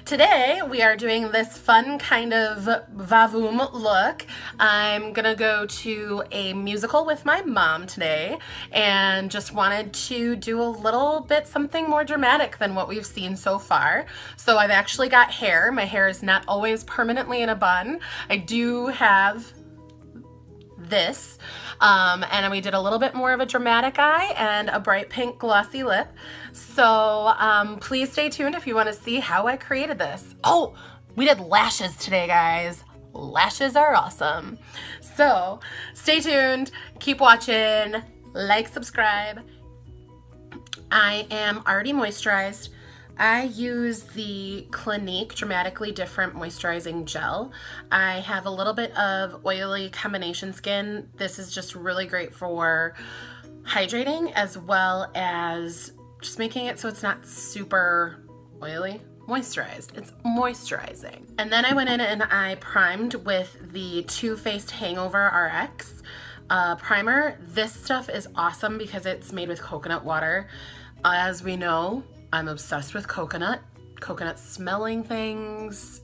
Today we are doing this fun kind of Va-Voom look. I'm gonna go to a musical with my mom today and just wanted to do a little bit something more dramatic than what we've seen so far. So I've actually got hair. My hair is not always permanently in a bun. I do have this, and we did a little bit more of a dramatic eye and a bright pink glossy lip. So please stay tuned if you want to see how I created this. Oh, we did lashes today, guys. Lashes are awesome. So stay tuned, keep watching, like, subscribe. I am already moisturized. I use the Clinique Dramatically Different Moisturizing Gel. I have a little bit of oily combination skin. This is just really great for hydrating as well as just making it so it's not super oily. Moisturized. It's moisturizing. And then I went in and I primed with the Too Faced Hangover RX primer. This stuff is awesome because it's made with coconut water. As we know, I'm obsessed with coconut smelling things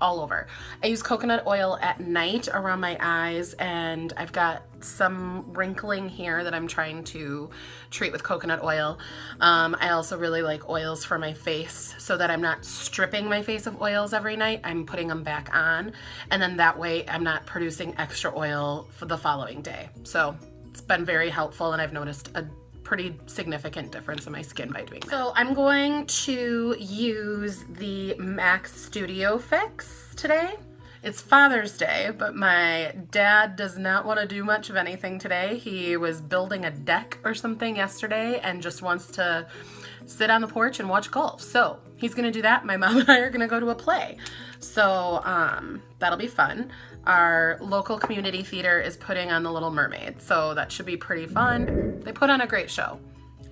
all over. I use coconut oil at night around my eyes, and I've got some wrinkling here that I'm trying to treat with coconut oil. I also really like oils for my face so that I'm not stripping my face of oils every night. I'm putting them back on, and then that way I'm not producing extra oil for the following day. So it's been very helpful, and I've noticed a pretty significant difference in my skin by doing that. So I'm going to use the MAC Studio Fix today. It's Father's Day, but my dad does not want to do much of anything today. He was building a deck or something yesterday and just wants to sit on the porch and watch golf. So he's gonna do that. My mom and I are gonna go to a play. So that'll be fun. Our local community theater is putting on The Little Mermaid, so that should be pretty fun. They put on a great show.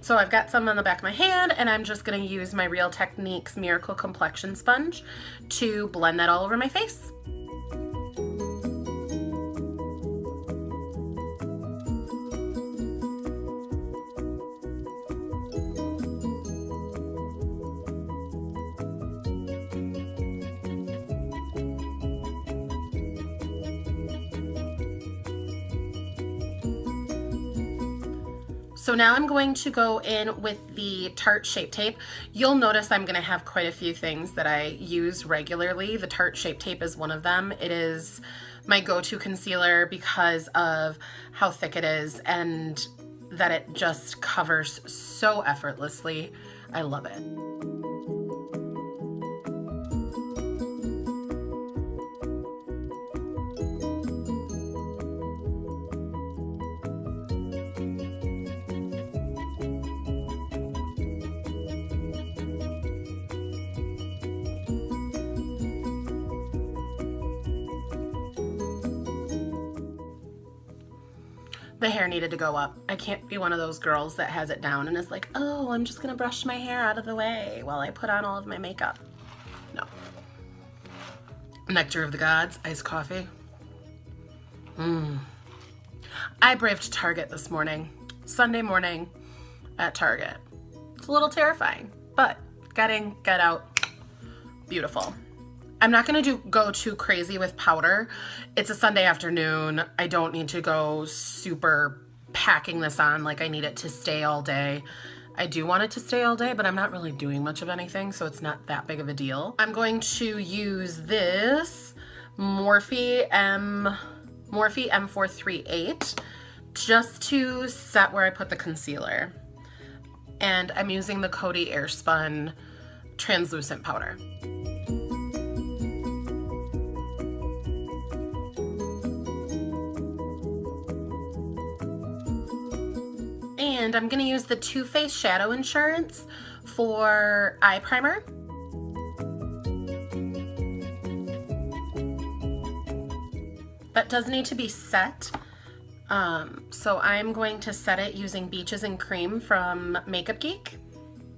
So I've got some on the back of my hand, and I'm just gonna use my Real Techniques Miracle Complexion Sponge to blend that all over my face. So now I'm going to go in with the Tarte Shape Tape. You'll notice I'm gonna have quite a few things that I use regularly. The Tarte Shape Tape is one of them. It is my go-to concealer because of how thick it is and that it just covers so effortlessly. I love it. The hair needed to go up. I can't be one of those girls that has it down and is like, oh, I'm just gonna brush my hair out of the way while I put on all of my makeup. No. Nectar of the Gods, iced coffee. I braved Target this morning, Sunday morning at Target. It's a little terrifying, but got in, got out, beautiful. I'm not gonna go too crazy with powder. It's a Sunday afternoon. I don't need to go super packing this on like I need it to stay all day. I do want it to stay all day, but I'm not really doing much of anything, so it's not that big of a deal. I'm going to use this Morphe M438 just to set where I put the concealer. And I'm using the Coty Airspun translucent powder. And I'm gonna use the Too Faced Shadow Insurance for eye primer. That does need to be set. So I'm going to set it using Beaches and Cream from Makeup Geek.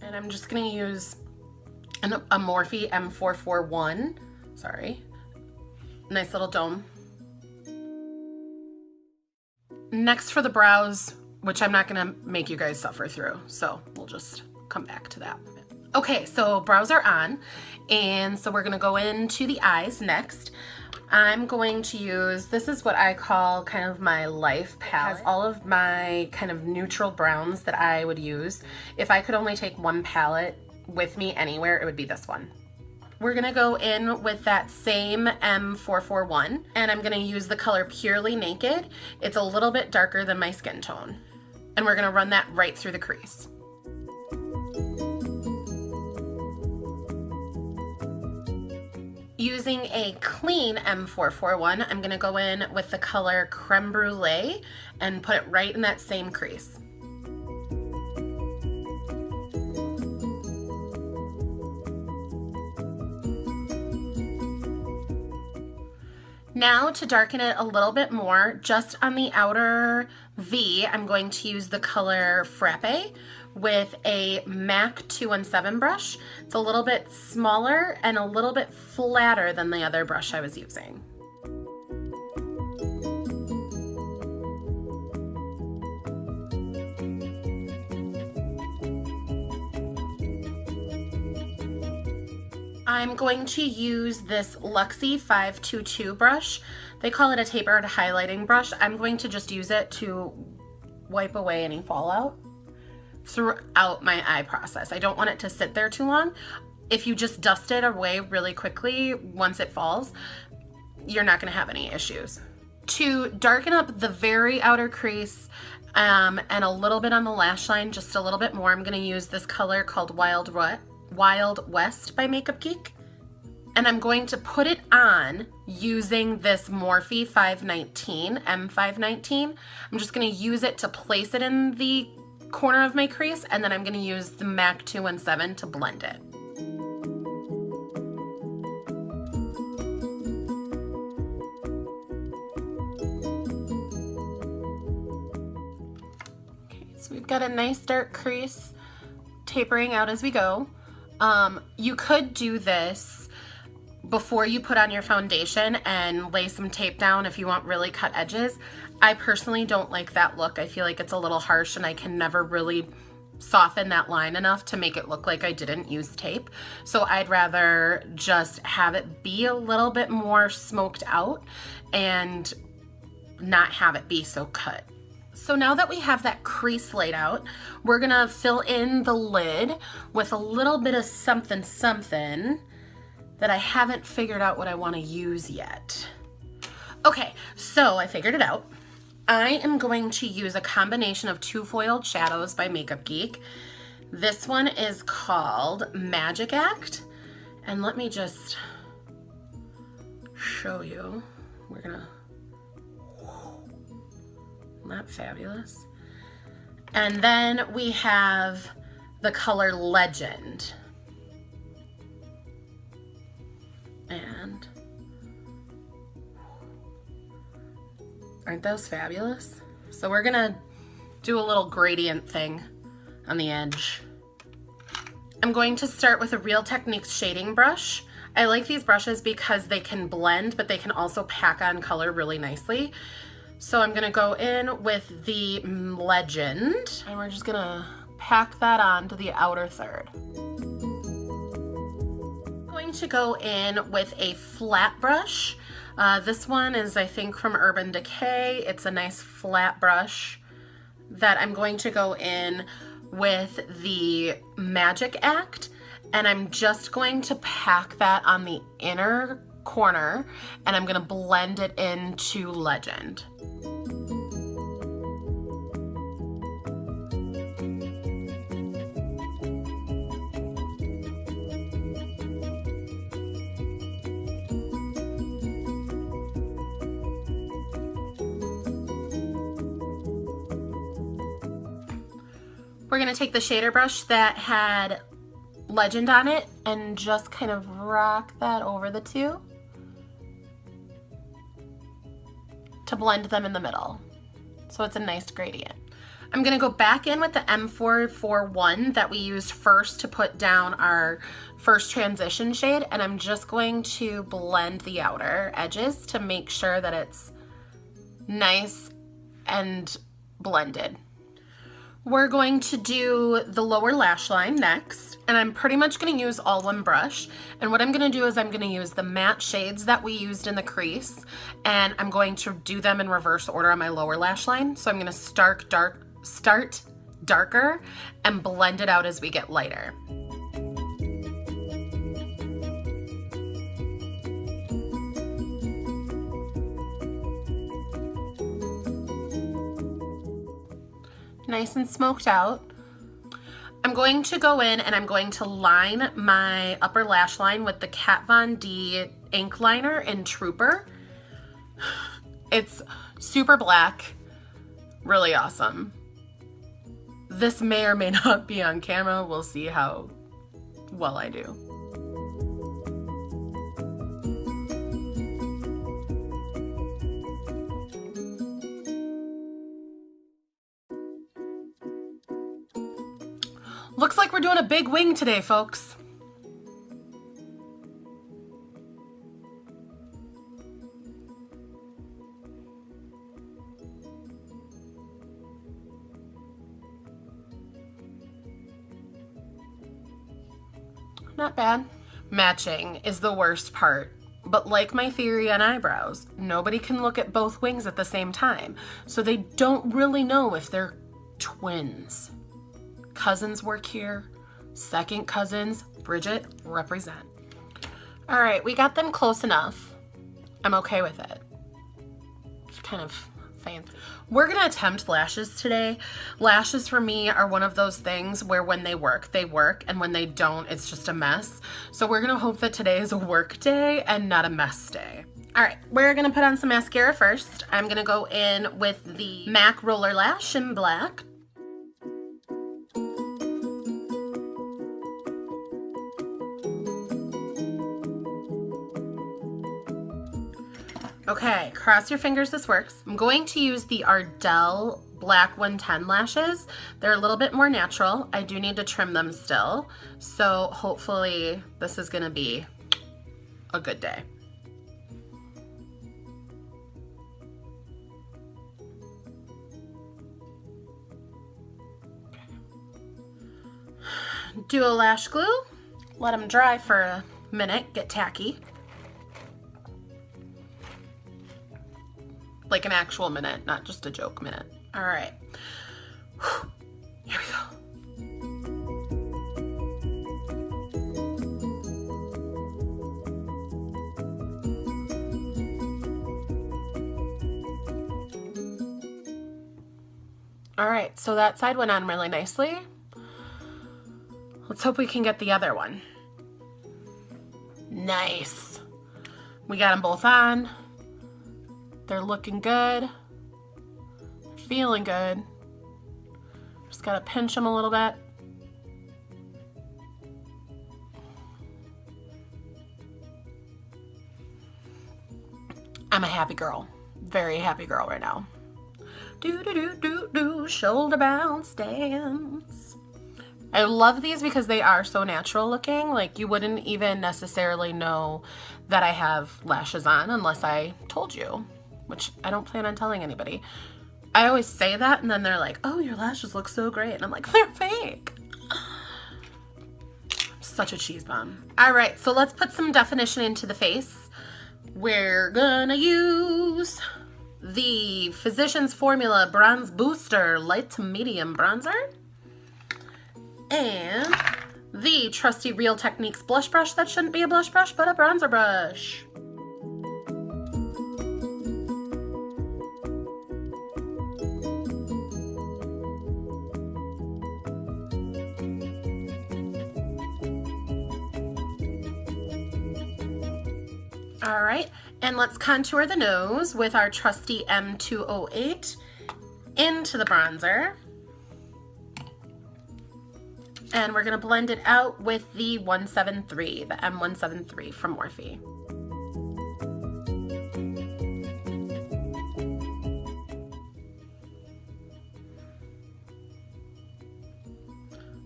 And I'm just gonna use a Morphe M441, sorry. Nice little dome. Next for the brows, which I'm not gonna make you guys suffer through, so we'll just come back to that. Okay, so brows are on, and so we're gonna go into the eyes next. I'm going to use, this is what I call kind of my life palette. It has all of my kind of neutral browns that I would use. If I could only take one palette with me anywhere, it would be this one. We're gonna go in with that same M441, and I'm gonna use the color Purely Naked. It's a little bit darker than my skin tone. And we're gonna run that right through the crease. Using a clean M441, I'm gonna go in with the color Creme Brulee and put it right in that same crease. Now to darken it a little bit more, just on the outer V, I'm going to use the color Frappe with a MAC 217 brush. It's a little bit smaller and a little bit flatter than the other brush I was using. I'm going to use this Luxie 522 brush. They call it a tapered highlighting brush. I'm going to just use it to wipe away any fallout throughout my eye process. I don't want it to sit there too long. If you just dust it away really quickly once it falls, you're not gonna have any issues. To darken up the very outer crease and a little bit on the lash line, just a little bit more, I'm gonna use this color called Wild West by Makeup Geek. And I'm going to put it on using this Morphe 519, M519. I'm just gonna use it to place it in the corner of my crease, and then I'm gonna use the MAC 217 to blend it. Okay, so we've got a nice dark crease tapering out as we go. You could do this before you put on your foundation and lay some tape down if you want really cut edges. I personally don't like that look. I feel like it's a little harsh and I can never really soften that line enough to make it look like I didn't use tape. So I'd rather just have it be a little bit more smoked out and not have it be so cut. So now that we have that crease laid out, we're gonna fill in the lid with a little bit of something that I haven't figured out what I wanna use yet. Okay, so I figured it out. I am going to use a combination of two foiled shadows by Makeup Geek. This one is called Magic Act. And let me just show you. We're gonna, isn't that fabulous? And then we have the color Legend. And aren't those fabulous? So we're gonna do a little gradient thing on the edge. I'm going to start with a Real Techniques shading brush. I like these brushes because they can blend, but they can also pack on color really nicely. So I'm gonna go in with the Legend, and we're just gonna pack that on to the outer third. I'm going to go in with a flat brush. This one is, I think, from Urban Decay. It's a nice flat brush that I'm going to go in with the Magic Act, and I'm just going to pack that on the inner corner, and I'm gonna blend it into Legend. We're gonna take the shader brush that had Legend on it and just kind of rock that over the two to blend them in the middle. So it's a nice gradient. I'm gonna go back in with the M441 that we used first to put down our first transition shade, and I'm just going to blend the outer edges to make sure that it's nice and blended. We're going to do the lower lash line next, and I'm pretty much going to use all one brush. And what I'm going to do is I'm going to use the matte shades that we used in the crease, and I'm going to do them in reverse order on my lower lash line. So I'm going to start darker and blend it out as we get lighter. Nice and smoked out. I'm going to go in and I'm going to line my upper lash line with the Kat Von D ink liner in Trooper. It's super black, really awesome. This may or may not be on camera. We'll see how well I do. Looks like we're doing a big wing today, folks. Not bad. Matching is the worst part, but like my theory on eyebrows, nobody can look at both wings at the same time, so they don't really know if they're twins. Cousins work here. Second cousins, Bridget, represent. All right, we got them close enough. I'm okay with it. It's kind of fancy. We're gonna attempt lashes today. Lashes for me are one of those things where when they work, and when they don't, it's just a mess. So we're gonna hope that today is a work day and not a mess day. All right, we're gonna put on some mascara first. I'm gonna go in with the MAC Roller Lash in black. Okay, cross your fingers, this works. I'm going to use the Ardell Black 110 lashes. They're a little bit more natural. I do need to trim them still. So hopefully this is gonna be a good day. Do a lash glue, let them dry for a minute, get tacky. Like an actual minute, not just a joke minute. All right, here we go. All right, so that side went on really nicely. Let's hope we can get the other one. Nice. We got them both on. They're looking good, feeling good. Just gotta pinch them a little bit. I'm a happy girl, very happy girl right now. Do do do do do, shoulder bounce dance. I love these because they are so natural looking. Like you wouldn't even necessarily know that I have lashes on unless I told you. Which I don't plan on telling anybody. I always say that and then they're like, oh, your lashes look so great. And I'm like, they're fake. I'm such a cheese bomb. All right, so let's put some definition into the face. We're gonna use the Physicians Formula Bronze Booster Light to Medium Bronzer. And the trusty Real Techniques blush brush that shouldn't be a blush brush, but a bronzer brush. All right, and let's contour the nose with our trusty M208 into the bronzer. And we're gonna blend it out with the 173, the M173 from Morphe.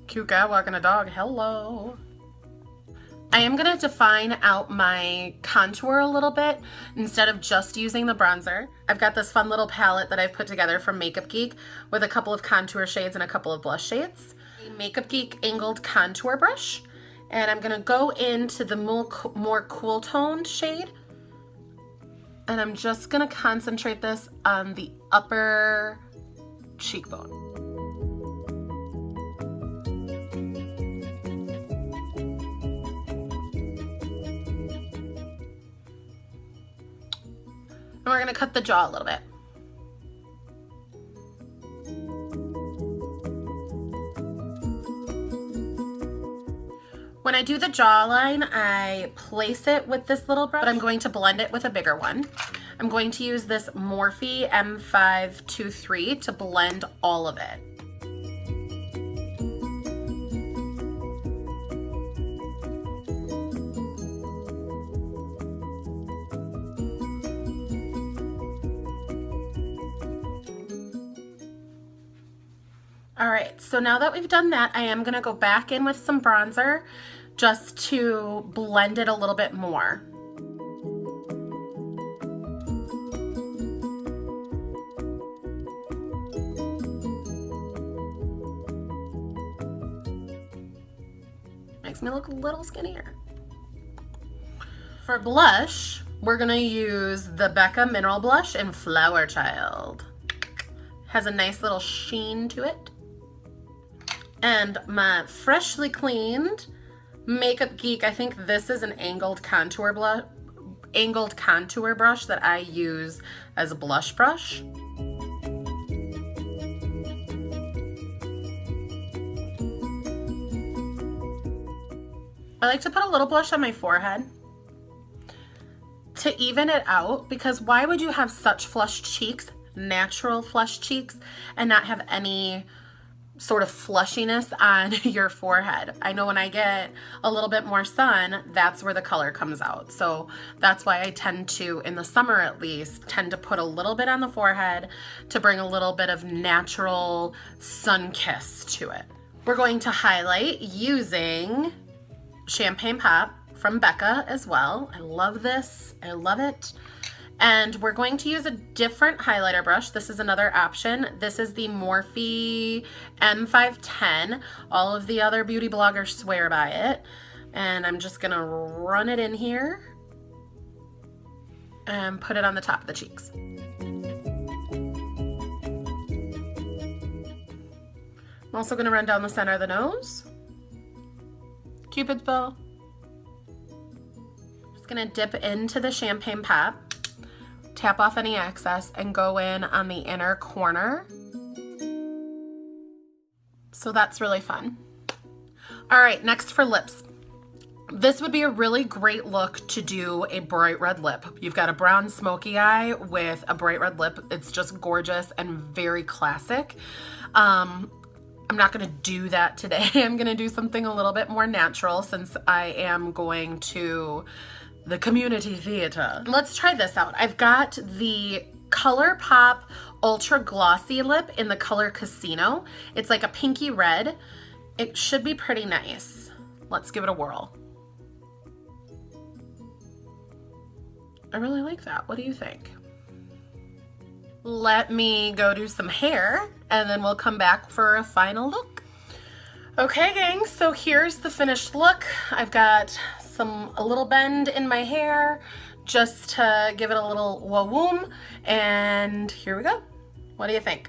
Cute guy walking a dog, hello. I am gonna define out my contour a little bit instead of just using the bronzer. I've got this fun little palette that I've put together from Makeup Geek with a couple of contour shades and a couple of blush shades. A Makeup Geek angled contour brush. And I'm gonna go into the more cool toned shade. And I'm just gonna concentrate this on the upper cheekbone. And we're gonna cut the jaw a little bit. When I do the jawline, I place it with this little brush, but I'm going to blend it with a bigger one. I'm going to use this Morphe M523 to blend all of it. All right, so now that we've done that, I am gonna go back in with some bronzer just to blend it a little bit more. Makes me look a little skinnier. For blush, we're gonna use the Becca Mineral Blush in Flower Child. Has a nice little sheen to it. And my freshly cleaned Makeup Geek, I think this is an angled contour brush that I use as a blush brush. I like to put a little blush on my forehead to even it out, because why would you have such flushed cheeks, natural flushed cheeks, and not have any sort of flushiness on your forehead? I know when I get a little bit more sun, that's where the color comes out. So that's why I tend to, in the summer at least, tend to put a little bit on the forehead to bring a little bit of natural sun kiss to it. We're going to highlight using Champagne Pop from Becca as well. I love this, I love it. And we're going to use a different highlighter brush. This is another option. This is the Morphe M510. All of the other beauty bloggers swear by it. And I'm just gonna run it in here and put it on the top of the cheeks. I'm also gonna run down the center of the nose. Cupid's bow. Just gonna dip into the Champagne Pop. Tap off any excess and go in on the inner corner. So that's really fun. All right, next for lips. This would be a really great look to do a bright red lip. You've got a brown smoky eye with a bright red lip. It's just gorgeous and very classic. I'm not gonna do that today. I'm gonna do something a little bit more natural since I am going to the community theater. Let's try this out. I've got the ColourPop Ultra Glossy Lip in the color Casino. It's like a pinky red. It should be pretty nice. Let's give it a whirl. I really like that. What do you think? Let me go do some hair and then we'll come back for a final look. Okay, gang, so here's the finished look. I've got a little bend in my hair just to give it a little Va-Voom, and here we go. What do you think?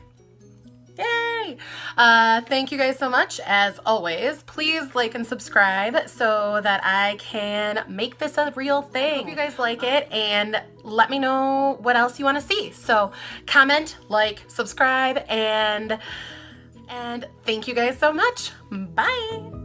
Yay! Thank you guys so much. As always, please like and subscribe so that I can make this a real thing. I hope you guys like it, and let me know what else you want to see. So comment, like, subscribe, and thank you guys so much. Bye!